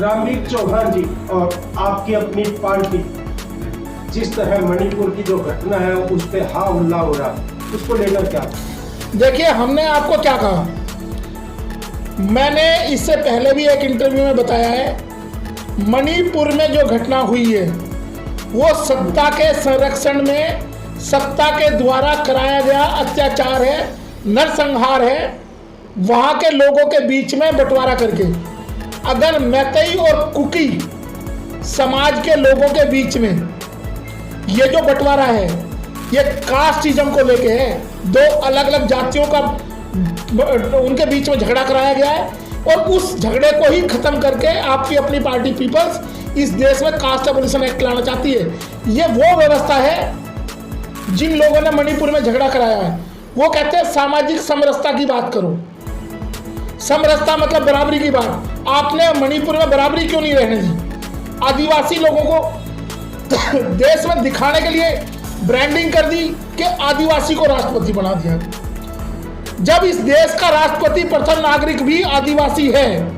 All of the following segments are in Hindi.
रामवीर चौहान जी और आपकी अपनी पार्टी जिस तरह मणिपुर की जो घटना है उस पे हा हल्ला हो रहा, उसको लेकर क्या? देखिए, हमने आपको क्या कहा, मैंने इससे पहले भी एक इंटरव्यू में बताया है, मणिपुर में जो घटना हुई है वो सत्ता के संरक्षण में सत्ता के द्वारा कराया गया अत्याचार है, नरसंहार है। वहाँ के लोगों के बीच में बंटवारा करके, अगर मैतेई और कुकी समाज के लोगों के बीच में ये जो बंटवारा है ये कास्टिज्म को लेके है, दो अलग अलग जातियों का उनके बीच में झगड़ा कराया गया है और उस झगड़े को ही खत्म करके आपकी अपनी पार्टी पीपल्स इस देश में कास्ट एबोलिशन एक्ट लाना चाहती है। ये वो व्यवस्था है जिन लोगों ने मणिपुर में झगड़ा कराया है। वो कहते हैं सामाजिक समरसता की बात करो, समरसता मतलब बराबरी की बात। आपने मणिपुर में बराबरी क्यों नहीं रहने दी? आदिवासी लोगों को देश में दिखाने के लिए ब्रांडिंग कर दी कि आदिवासी को राष्ट्रपति बना दिया, जब इस देश का राष्ट्रपति प्रथम नागरिक भी आदिवासी है।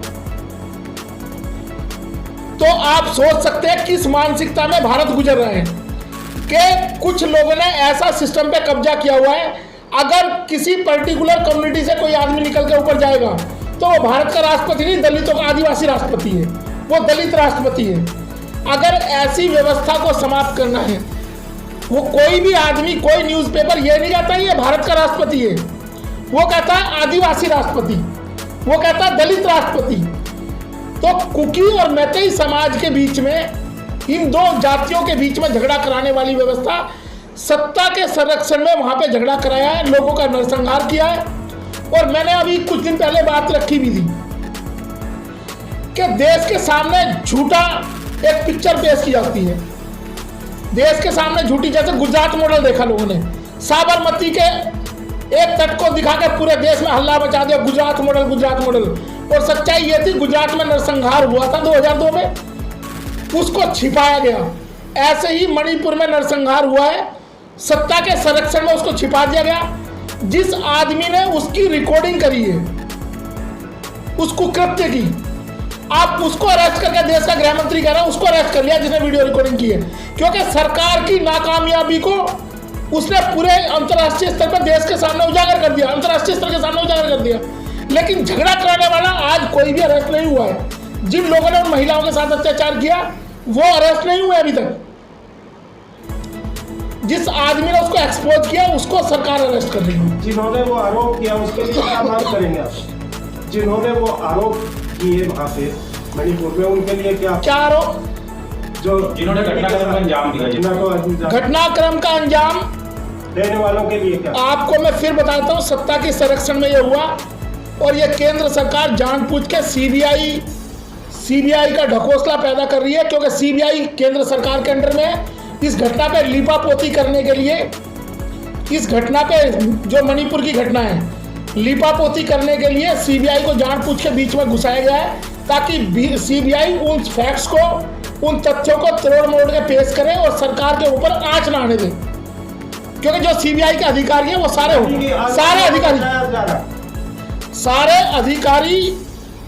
तो आप सोच सकते हैं किस मानसिकता में भारत गुजर रहा है कि कुछ लोगों ने ऐसा सिस्टम पे कब्जा किया हुआ है, अगर किसी पर्टिकुलर कम्युनिटी से कोई आदमी निकल के ऊपर जाएगा तो वो भारत का राष्ट्रपति नहीं, दलितों का आदिवासी राष्ट्रपति है, वो दलित राष्ट्रपति है। अगर ऐसी व्यवस्था को समाप्त करना है, वो कोई भी आदमी, कोई न्यूज़पेपर ये नहीं कहता ये भारत का राष्ट्रपति है, वो कहता है आदिवासी राष्ट्रपति, वो कहता है दलित राष्ट्रपति। तो कुकी और मैतेई समाज के बीच में, इन दो जातियों के बीच में झगड़ा कराने वाली व्यवस्था, सत्ता के संरक्षण में वहां पे झगड़ा कराया है, लोगों का नरसंहार किया है। और मैंने अभी कुछ दिन पहले बात रखी भी थी कि देश के सामने झूठा एक पिक्चर पेश की जाती है, देश के सामने झूठी, जैसे गुजरात मॉडल देखा लोगों ने, साबरमती के एक तट को दिखा के पूरे देश में हल्ला मचा दिया, गुजरात मॉडल, गुजरात मॉडल। और सच्चाई ये थी, गुजरात में नरसंहार हुआ था 2002 में, उसको छिपाया गया। ऐसे ही मणिपुर में नरसंहार हुआ है, सत्ता के संरक्षण में उसको छिपा दिया गया। जिस आदमी ने उसकी रिकॉर्डिंग करी है, उस कुकृत्य की, आप उसको अरेस्ट करके, देश का गृह मंत्री कह रहा है, उसको अरेस्ट कर लिया जिसने वीडियो रिकॉर्डिंग की है, क्योंकि सरकार की नाकामयाबी को उसने पूरे अंतर्राष्ट्रीय स्तर पर देश के सामने उजागर कर दिया, अंतर्राष्ट्रीय स्तर के सामने उजागर कर दिया। लेकिन झगड़ा कराने वाला आज कोई भी अरेस्ट नहीं हुआ है। जिन लोगों ने उन महिलाओं के साथ अत्याचार किया वो अरेस्ट नहीं हुए अभी तक। जिस आदमी ने उसको एक्सपोज किया उसको सरकार अरेस्ट कर रही है। जिन्होंने वो आरोप किया उसके लिए क्या मांग करेंगे आप? जिन्होंने वो आरोप किए वहाँ पे मणिपुर में, उनके लिए क्या आरोप? जो जिन्होंने घटनाक्रम का अंजाम दिया, घटनाक्रम का अंजाम देने वालों के लिए क्या? आपको मैं फिर बताता हूँ, सत्ता के संरक्षण में ये हुआ और ये केंद्र सरकार जानबूझ के सीबीआई का ढकोसला पैदा कर रही है, क्योंकि सीबीआई केंद्र सरकार के अंडर में है। इस घटना पे लीपापोती करने के लिए, इस घटना पे जो मणिपुर की घटना है, लीपापोती करने के लिए सीबीआई को जानबूझ के बीच में घुसाया गया है, ताकि सीबीआई उन फैक्ट्स को, उन तथ्यों को तोड़ मोड़ के पेश करे और सरकार के ऊपर आंच ना आने दे। क्योंकि जो सीबीआई के अधिकारी हैं वो सारे अधिकारी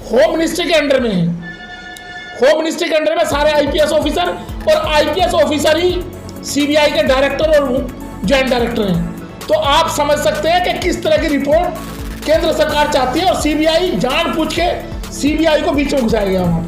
होम मिनिस्ट्री के अंडर में हैं। होम मिनिस्ट्री के अंडर में सारे आईपीएस ऑफिसर, और आईपीएस ऑफिसर ही सीबीआई के डायरेक्टर और जॉइंट डायरेक्टर हैं। तो आप समझ सकते हैं कि किस तरह की रिपोर्ट केंद्र सरकार चाहती है, और सीबीआई जानबूझ के सीबीआई को बीच में घुसाया गया वहाँ।